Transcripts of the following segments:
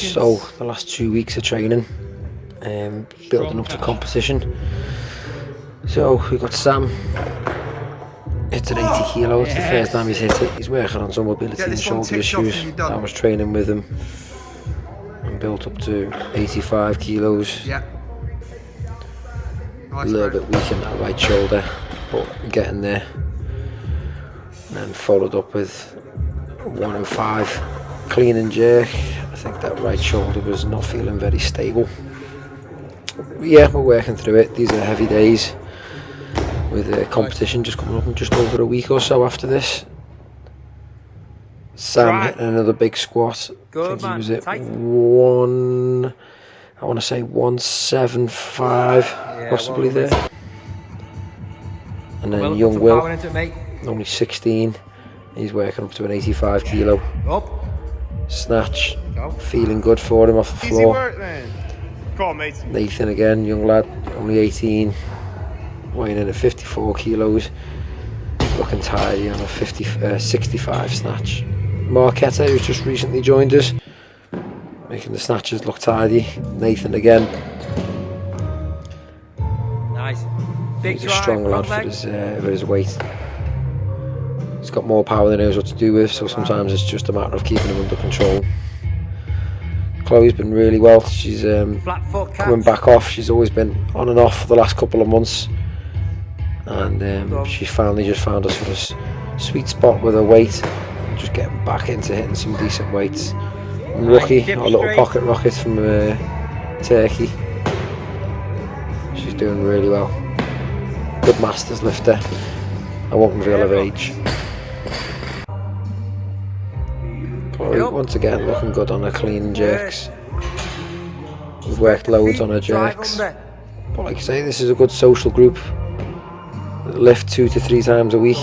So the last 2 weeks of training, building up to competition. So we got Sam. It's an 80 kilo. It's the first time he's hit it. He's working on some mobility and shoulder issues. I was training with him and built up to 85 kilos. Yeah. A little bit weak in that right shoulder, but getting there. And then followed up with 105 clean and jerk. I think that right shoulder was not feeling very stable. But yeah, we're working through it. These are heavy days with a competition just coming up in just over a week or so after this. Sam hitting another big squat. I think he was at I want to say 175, possibly there. And then young Will, only 16, he's working up to an 85 kilo. Snatch, feeling good for him off the floor. Nathan again, young lad, only 18, weighing in at 54 kilos, looking tidy on a 65 snatch. Marquetta, who's just recently joined us, making the snatches look tidy. Nathan again. Nice. He's a strong lad for his weight. He's got more power than he knows what to do with, so sometimes it's just a matter of keeping him under control. Chloe's been really well. She's coming back off. She's always been on and off for the last couple of months, and she finally just found a sort of sweet spot with her weight, and just getting back into hitting some decent weights. And Rookie, our little pocket rocket from Turkey, she's doing really well. Good masters lifter. I won't reveal her age. Chloe once again looking good on her clean and jerks. We've worked loads on her jerks. But like I say, this is a good social group. We lift 2 to 3 times a week.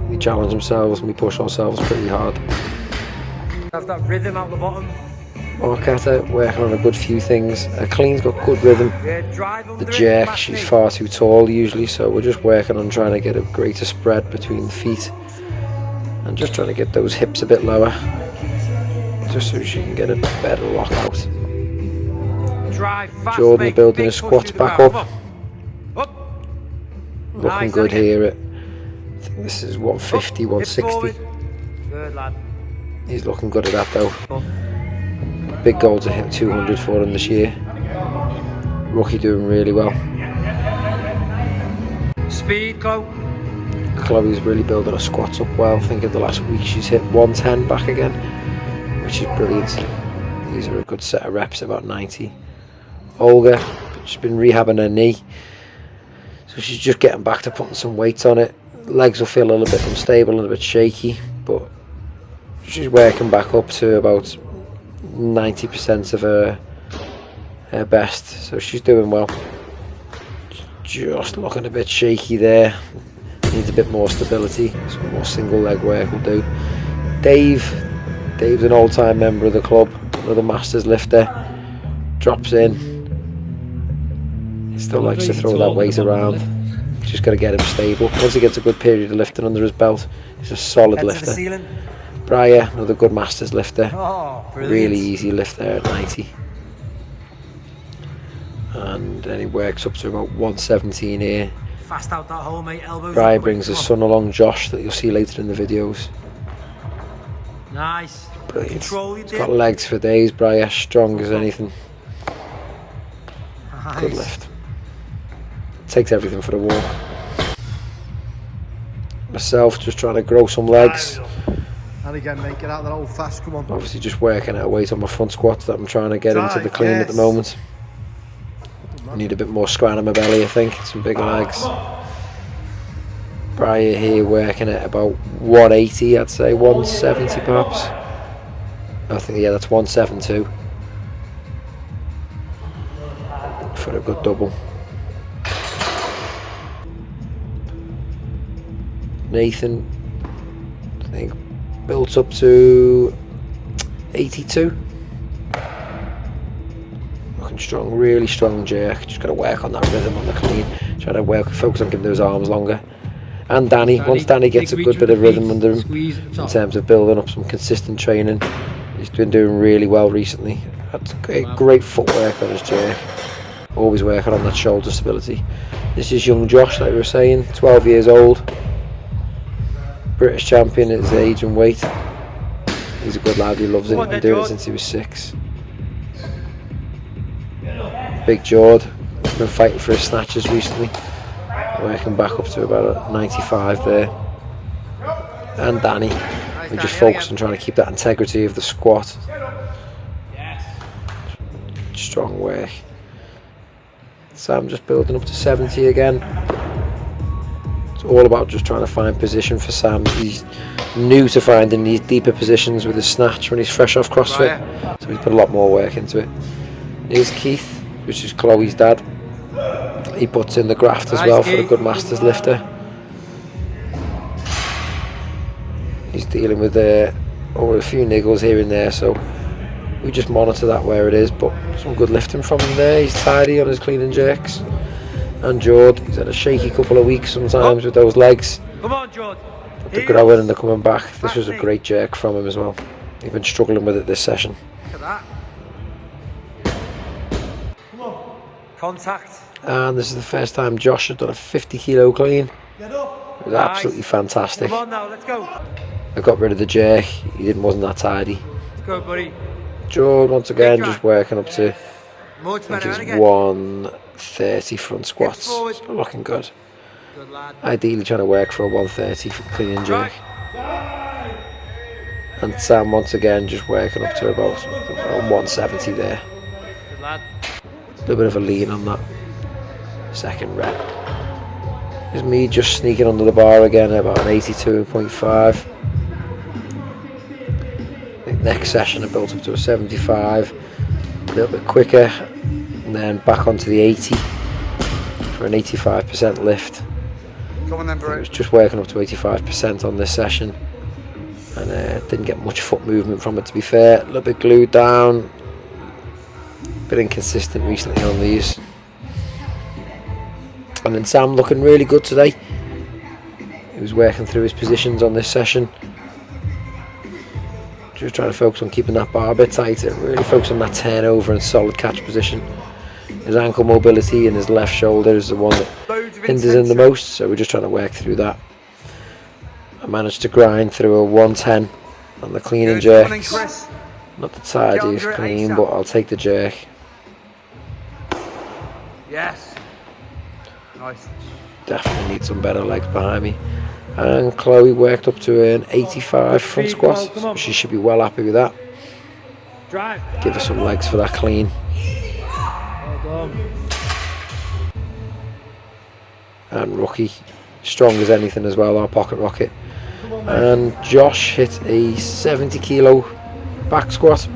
We challenge ourselves and we push ourselves pretty hard. Have that rhythm out the bottom. Marquetta working on a good few things. Her clean's got good rhythm. The jerk, she's far too tall usually, so we're just working on trying to get a greater spread between the feet and just trying to get those hips a bit lower, just so she can get a better lockout. Jordan building his squats back up. Looking good here at, I think this is 150, 160. Good lad. He's looking good at that though. Big goal to hit 200 for him this year. Rookie doing really well. Speed, Chloe. Chloe's really building her squats up well. I think in the last week she's hit 110 back again, which is brilliant. These are a good set of reps, about 90. Olga, she's been rehabbing her knee, so she's just getting back to putting some weight on it. Legs will feel a little bit unstable and a bit shaky, but she's working back up to about 90% of her best, so she's doing well. Just looking a bit shaky there, needs a bit more stability. Some more single leg work will do. Dave's an old-time member of the club, another masters lifter, drops in. He still likes to throw that weight around. Just got to get him stable. Once he gets a good period of lifting under his belt, he's a solid lifter. Briar, another good masters lifter. Really easy lift there at 90. And then he works up to about 117 here. Fast out that hole, mate. Elbows. Briar brings his son along, Josh, that you'll see later in the videos. Nice. Brilliant. He's got legs for days, Briar, strong as anything. Nice. Good lift. Takes everything for the walk. Myself just trying to grow some legs. And again, mate, get out that old fast, come on. Obviously just working at a weight on my front squats that I'm trying to get into the clean at the moment. I need a bit more scran in my belly, I think, some bigger legs. Briar here working at about 180, I'd say, 170 perhaps. I think, yeah, that's 172. For a good double. Nathan, I think, built up to 82. Looking strong, really strong jerk. Just got to work on that rhythm on the clean. Try to focus on giving those arms longer. And Danny, once Danny gets a good bit of rhythm under him in terms of building up some consistent training, he's been doing really well recently. That's great footwork on his jerk. Always working on that shoulder stability. This is young Josh, like we were saying, 12 years old. British champion at his age and weight. He's a good lad, he loves it. He's been doing it since he was 6. Big jawed. Been fighting for his snatches recently. Working back up to about 95 there. And Danny. We just focus on trying to keep that integrity of the squat. Strong work. Sam just building up to 70 again. It's all about just trying to find position for Sam. He's new to finding these deeper positions with his snatch when he's fresh off CrossFit. So he's put a lot more work into it. Here's Keith, which is Chloe's dad. He puts in the graft as well for a good masters lifter. He's dealing with a few niggles here and there, so we just monitor that where it is, but some good lifting from him there. He's tidy on his clean and jerks. And Jord, he's had a shaky couple of weeks sometimes with those legs. Come on, Jord. But they're growing and they're coming back. This was a great jerk from him as well. He's been struggling with it this session. Look at that. Come on. Contact. And this is the first time Josh has done a 50 kilo clean. It was absolutely fantastic. Come on now, let's go. I got rid of the jerk. He wasn't that tidy. Let's go, buddy. Jord once again just working up to, Much I think better. it's 130 front squats. So looking good. Good lad. Ideally trying to work for a 130 for clean and jerk. And Sam once again just working up to about 170 there. Good lad. A little bit of a lean on that second rep. There's me just sneaking under the bar again at about an 82.5. I think next session I built up to a 75, a little bit quicker, and then back onto the 80 for an 85% lift. Come on then, bro. I was just working up to 85% on this session, and didn't get much foot movement from it, to be fair. A little bit glued down, a bit inconsistent recently on these. And then Sam looking really good today. He was working through his positions on this session. Just trying to focus on keeping that bar a bit tighter, really focus on that turnover and solid catch position. His ankle mobility and his left shoulder is the one that hinders him the most, so we're just trying to work through that. I managed to grind through a 110 on the clean and jerks. Not the tidiest clean, but I'll take the jerk. Yes. Nice. Definitely need some better legs behind me. And Chloe worked up to an 85 front squat, so she should be well happy with that. Drive. Give her some legs for that clean. Well done. And Rookie, strong as anything as well, our pocket rocket. And Josh hit a 70 kilo back squat.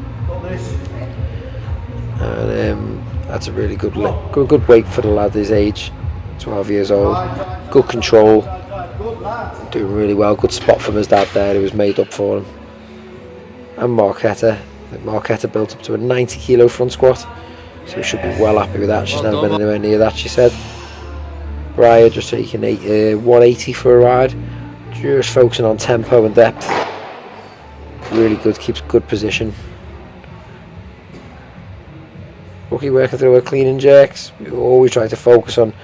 And that's a really good weight for the lad his age, 12 years old. Good control, doing really well. Good spot from his dad there, it was made up for him. And Marquetta, I think Marquetta built up to a 90 kilo front squat, so we should be well happy with that. She's never been anywhere near that, she said. Briar just taking 180 for a ride, just focusing on tempo and depth. Really good, keeps good position. Rookie working through her clean and jerks. We always try to focus on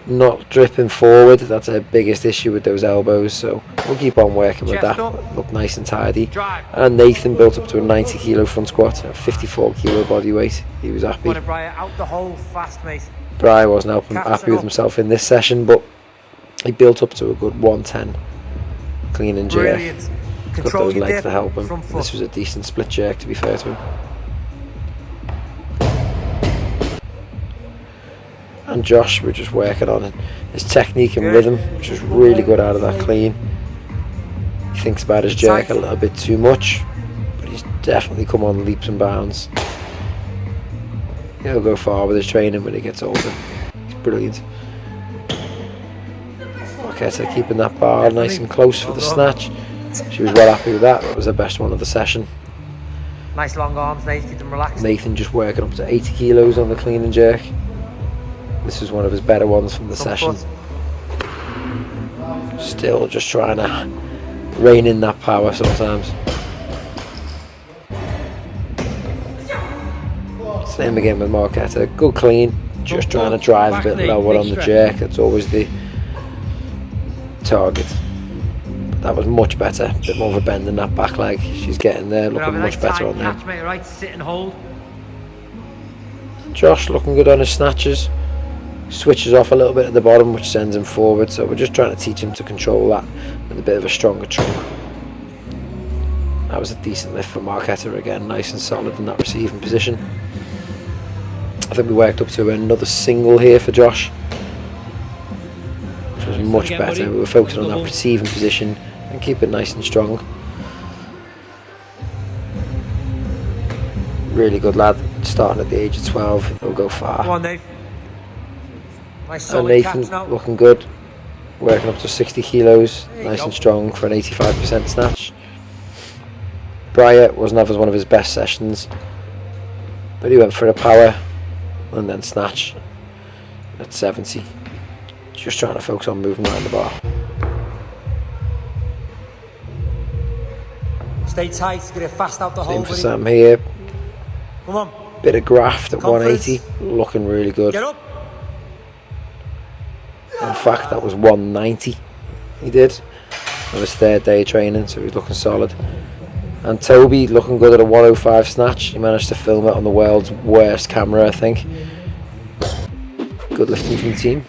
not dripping forward. That's our biggest issue with those elbows, so we'll keep on working with that. Look nice and tidy. And Nathan built up to a 90 kilo front squat, a 54 kilo body weight. He was happy. Out the hole fast, mate. Brian wasn't happy with himself in this session, but he built up to a good 110 clean and jerk. Got those legs to help him. This was a decent split jerk, to be fair to him. And Josh, we're just working on his technique and rhythm, which is really good out of that clean. He thinks about his jerk a little bit too much, but he's definitely come on leaps and bounds. He'll go far with his training when he gets older. He's brilliant. Okay, so keeping that bar nice and close for the snatch. She was well happy with that. That was her best one of the session. Nice long arms, Nathan, keep them relaxed. Nathan just working up to 80 kilos on the clean and jerk. This was one of his better ones from the session. Still just trying to rein in that power sometimes. Same again with Marquetta. Good clean. Just trying to drive a bit lower on the jerk. That's always the target. But that was much better. A bit more of a bend in that back leg. She's getting there, looking much better on there. Catch, mate, right, sit and hold. Josh looking good on his snatches. Switches off a little bit at the bottom, which sends him forward. So we're just trying to teach him to control that with a bit of a stronger trunk. That was a decent lift for Marquetta again, nice and solid in that receiving position. I think we worked up to another single here for Josh, which was much better. We were focusing on that receiving position and keep it nice and strong. Really good lad, starting at the age of 12, he'll go far. Come on, Dave. Nice And solid Nathan catch now. looking good, working up to 60 kilos, There you nice go. and strong for an 85% snatch. Briar wasn't having one of his best sessions, but he went for a power and then snatch at 70. Just trying to focus on moving around the bar. Stay tight, get it fast out the hole. Same for buddy. Sam here. Come on, Bit of graft at Confidence. 180, looking really good. get up. In fact, that was 190 he did on his third day of training, so he's looking solid. And Toby looking good at a 105 snatch. He managed to film it on the world's worst camera, I think. Good lifting from the team.